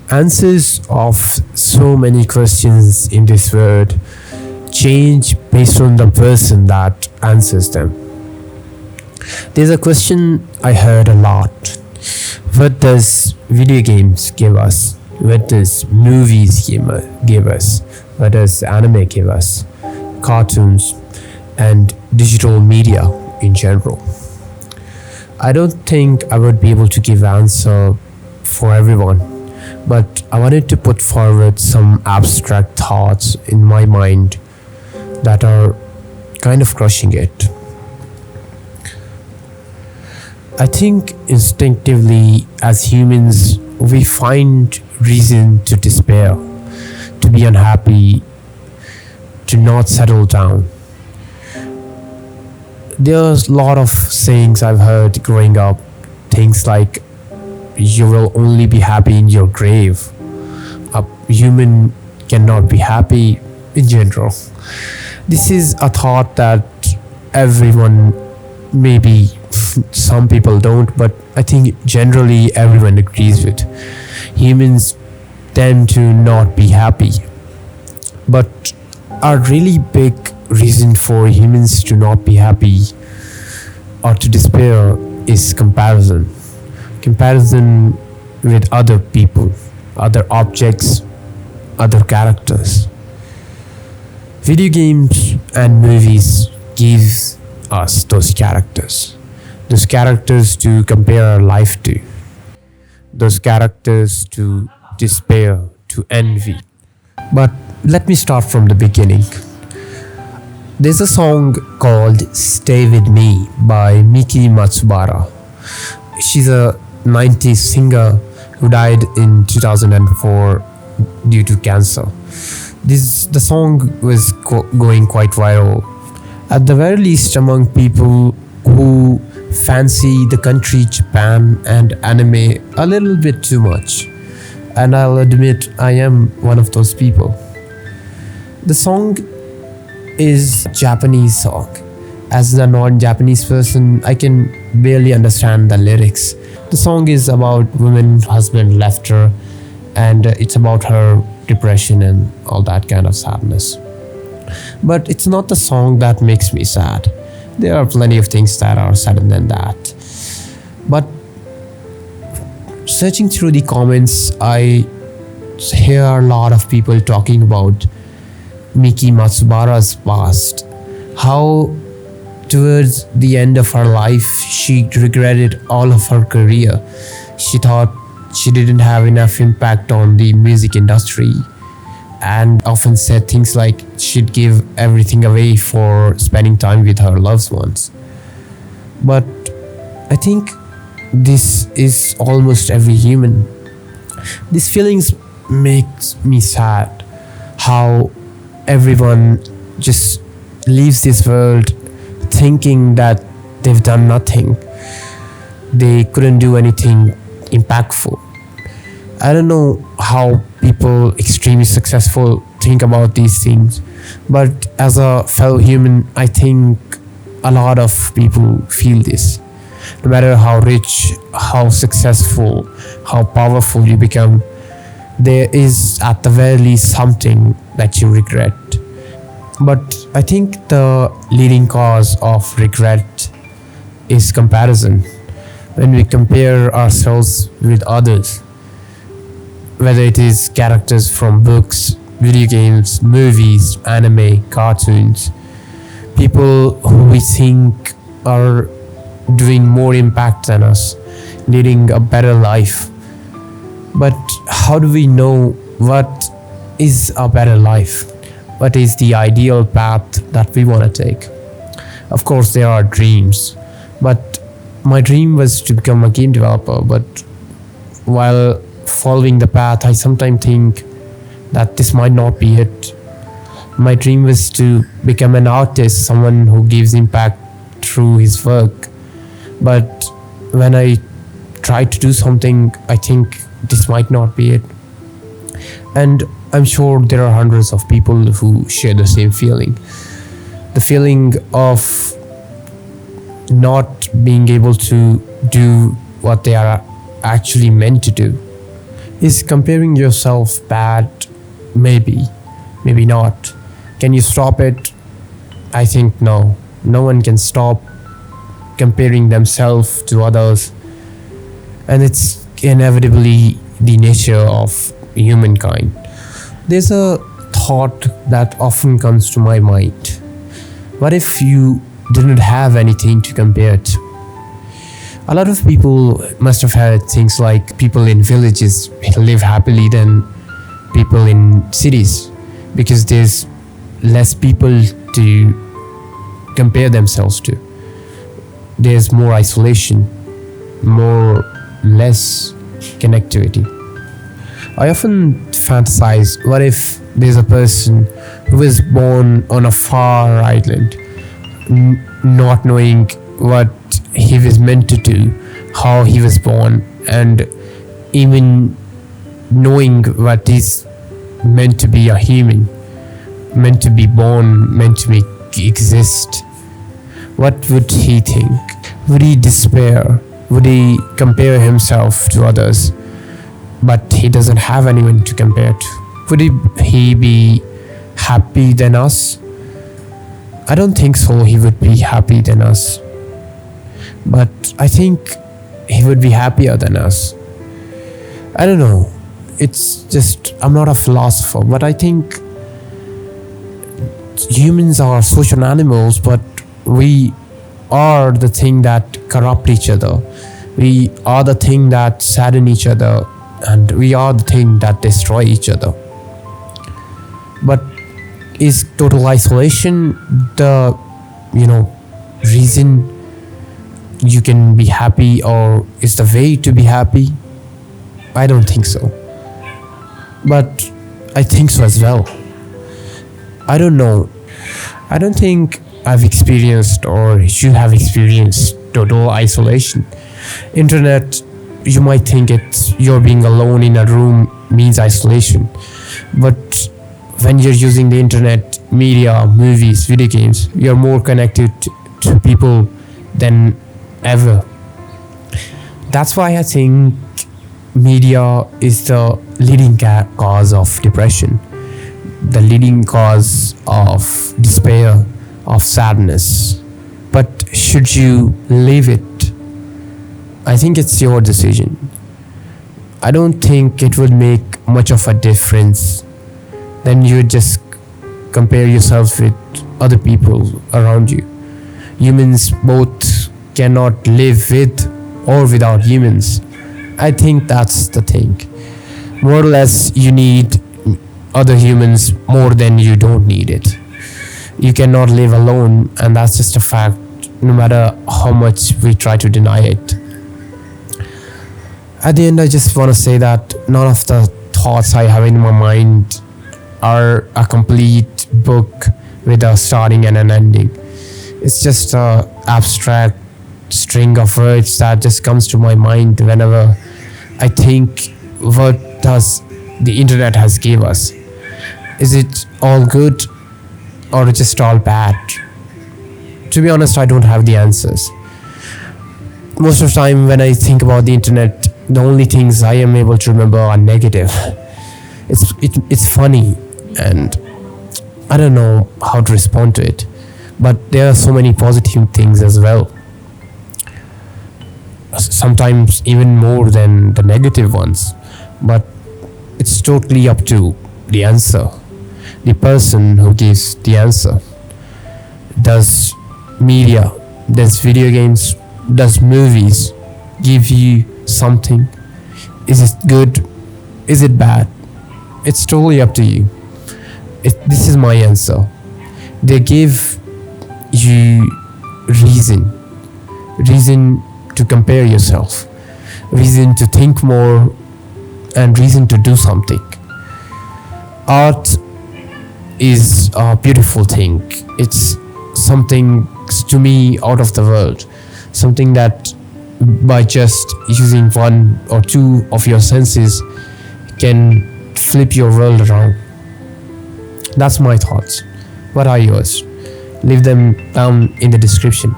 Answers of so many questions in this world change based on the person that answers them. There's a question I heard a lot. What does video games give us? What does movies give us? What does anime give us? Cartoons and digital media in general. I don't think I would be able to give answer for everyone, but I wanted to put forward some abstract thoughts in my mind that are kind of crushing it. I think instinctively as humans we find reason to despair, to be unhappy, to not settle down. There's a lot of sayings I've heard growing up, things like you will only be happy in your grave. A human cannot be happy in general. This is a thought that everyone, maybe some people don't, but I think generally everyone agrees with. Humans tend to not be happy. But a really big reason for humans to not be happy or to despair is comparison. Comparison with other people, other objects, other characters. Video games and movies give us those characters to compare our life to, those characters to despair, to envy. But let me start from the beginning. There's a song called Stay With Me by Miki Matsubara. She's a 90s singer who died in 2004 due to cancer. The song was going quite viral, at the very least among people who fancy the country Japan and anime a little bit too much. And I'll admit I am one of those people. The song is a Japanese song. As a non-Japanese person, I can barely understand the lyrics. The song is about woman husband left her, and it's about her depression and all that kind of sadness. But it's not the song that makes me sad. There are plenty of things that are sadder than that. But searching through the comments, I hear a lot of people talking about Miki Matsubara's past. How towards the end of her life, she regretted all of her career. She thought she didn't have enough impact on the music industry and often said things like she'd give everything away for spending time with her loved ones. But I think this is almost every human. These feelings makes me sad. How everyone just leaves this world thinking that they've done nothing. They couldn't do anything impactful. I don't know how people extremely successful think about these things, but as a fellow human, I think a lot of people feel this. No matter how rich, how successful, how powerful you become, there is at the very least something that you regret. But I think the leading cause of regret is comparison. When we compare ourselves with others, whether it is characters from books, video games, movies, anime, cartoons, people who we think are doing more impact than us, leading a better life. But how do we know what is a better life? What is the ideal path that we want to take? Of course, there are dreams, but my dream was to become a game developer. But while following the path, I sometimes think that this might not be it. My dream was to become an artist, someone who gives impact through his work. But when I try to do something, I think this might not be it. And I'm sure there are hundreds of people who share the same feeling. The feeling of not being able to do what they are actually meant to do. Is comparing yourself bad? Maybe, maybe not. Can you stop it? I think no. No one can stop comparing themselves to others, and it's inevitably the nature of humankind. There's a thought that often comes to my mind. What if you didn't have anything to compare to? A lot of people must have heard things like people in villages live happily than people in cities because there's less people to compare themselves to. There's more isolation, more less connectivity. I often fantasize, what if there's a person who was born on a far island, not knowing what he was meant to do, how he was born, and even knowing what is meant to be a human, meant to be born, meant to exist. What would he think? Would he despair? Would he compare himself to others? But he doesn't have anyone to compare to. Would he be happy than us? I don't think so. He would be happy than us. But I think he would be happier than us. I don't know. It's just, I'm not a philosopher, but I think humans are social animals, but we are the thing that corrupt each other. We are the thing that sadden each other, and we are the thing that destroy each other. But is total isolation the reason you can be happy, or is the way to be happy? I don't think so, but I think so as well. I don't know. I don't think I've experienced, or you have experienced, total isolation. Internet, you might think it's you're being alone in a room means isolation, but when you're using the internet, media, movies, video games, you're more connected to people than ever. That's why I think media is the leading cause of depression, the leading cause of despair, of sadness. But should you leave it? I think it's your decision. I don't think it would make much of a difference. Then you just compare yourself with other people around you. Humans both cannot live with or without humans. I think that's the thing. More or less, you need other humans more than you don't need it. You cannot live alone, and that's just a fact, no matter how much we try to deny it. At the end, I just want to say that none of the thoughts I have in my mind are a complete book with a starting and an ending. It's just a abstract string of words that just comes to my mind whenever I think, what does the internet has gave us? Is it all good or just all bad? To be honest, I don't have the answers. Most of the time when I think about the internet, the only things I am able to remember are negative. It's funny, and I don't know how to respond to it. But there are so many positive things as well. Sometimes even more than the negative ones. But it's totally up to the answer, the person who gives the answer. Does media, does video games, does movies give you something? Is it good? Is it bad? It's totally up to you. This is my answer. They give you reason to compare yourself, reason to think more, and reason to do something. Art is a beautiful thing. It's something, to me, out of the world, something that by just using one or two of your senses can flip your world around. That's my thoughts. What are yours? Leave them down in the description.